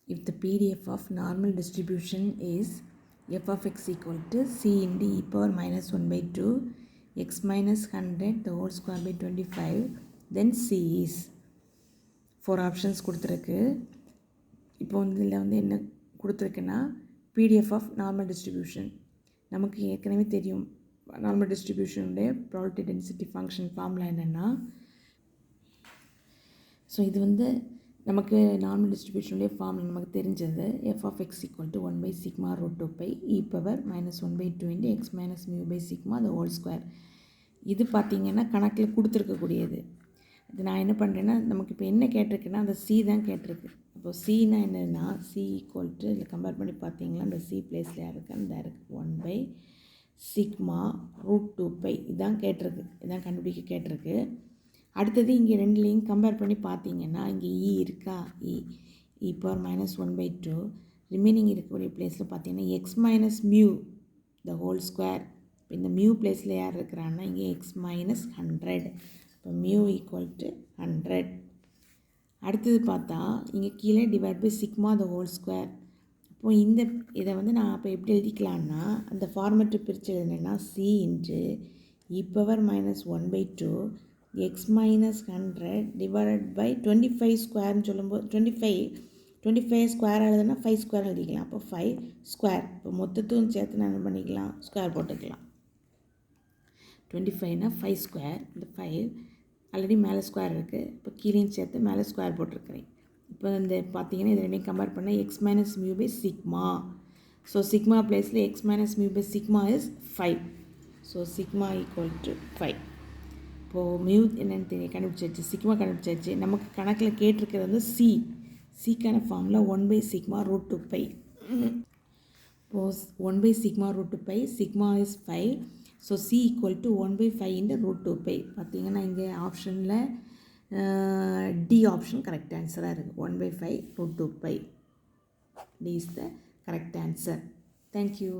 if the PDF of normal distribution is f of x equal to c into e power minus 1 by 2 x minus 100 the whole square by 25 then c is 4 options கொடுத்துருக்கு. இப்போ இதில் என்ன கொடுத்துருக்குன்னா PDF of normal distribution. நமக்கு ஏற்கனவே தெரியும் normal டிஸ்ட்ரிபியூஷனுடைய probability density function formula என்னென்னா, so இது நமக்கு நார்மல் டிஸ்ட்ரிபியூஷனுடைய ஃபார்முலா நமக்கு தெரிஞ்சது f of x equal to 1 by sigma root 2 by e power minus 1 by 2 into x minus mu by sigma the whole square. இது பார்த்திங்கன்னா கணக்கில் கொடுத்துருக்கக்கூடியது. இது நான் என்ன பண்ணுறேன்னா, நமக்கு இப்போ என்ன கேட்டிருக்குன்னா அந்த சி தான் கேட்டிருக்கு. அப்போது சின்னா என்னென்னா சி ஈக்குவல் டு இதில் கம்பேர் பண்ணி பார்த்தீங்கன்னா அந்த சி பிளேஸில் இருக்குது அந்த இருக்குது 1 பை சிக்மா ரூட் 2 பை இதான் கேட்டிருக்கு, இதான் கண்டுபிடிக்க கேட்டிருக்கு. அடுத்தது இங்கே ரெண்டுலேயும் கம்பேர் பண்ணி பார்த்தீங்கன்னா இங்கே இ இருக்கா, இ பவர் மைனஸ் 1 பை 2 ரிமைனிங் இருக்கக்கூடிய பிளேஸில் பார்த்தீங்கன்னா எக்ஸ் மைனஸ் மியூ த ஹோல் ஸ்கொயர். இப்போ இந்த மியூ பிளேஸில் யார் இருக்கிறான்னா இங்கே எக்ஸ் மைனஸ் 100. இப்போ மியூ ஈக்குவல் டு 100. அடுத்தது பார்த்தா இங்கே கீழே divide by sigma the whole square. இப்போது இந்த இதை நான் அப்போ எப்படி எழுதிக்கலான்னா அந்த ஃபார்மெட்டு பிரித்து எழுதுனேன்னா c into e power minus 1 by 2 x minus 100 divided by 25 ஸ்கொயர்னு சொல்லும்போது 25 ஸ்கொயர் எழுதுனா 5 ஸ்கொயர் எழுதிக்கலாம். அப்போ 5 ஸ்கொயர். இப்போ மொத்தத்தும் சேர்த்து நான் என்ன பண்ணிக்கலாம், ஸ்கொயர் போட்டுக்கலாம். 25னா 5 ஸ்கொயர். இந்த 5 ஆல்ரெடி மேலே ஸ்கொயர் இருக்குது, இப்போ கீழேயும் சேர்த்து மேலே ஸ்கொயர் போட்டிருக்கிறேன். இப்போ இந்த பார்த்தீங்கன்னா இது ரெண்டையும் கம்பேர் பண்ணால் x minus mu by sigma. So sigma பிளேஸில் x minus mu by sigma is 5. So sigma equal to 5. இப்போது மியூ என்னென்னு தெரியும் கண்டுபிடிச்சாச்சு, சிக்மா கண்டுபிடிச்சாச்சு. நமக்கு கணக்கில் கேட்டிருக்கிறது சிக்கான formula 1 by sigma root 2 by. இப்போது 1 by sigma root 2 by sigma is 5. So c equal to 1 by 5 into root 2 by. பார்த்தீங்கன்னா இங்கே ஆப்ஷனில் டி ஆப்ஷன் கரெக்ட் ஆன்சராக இருக்குது. 1 by 5 root 2 by. D is the correct answer. Thank you.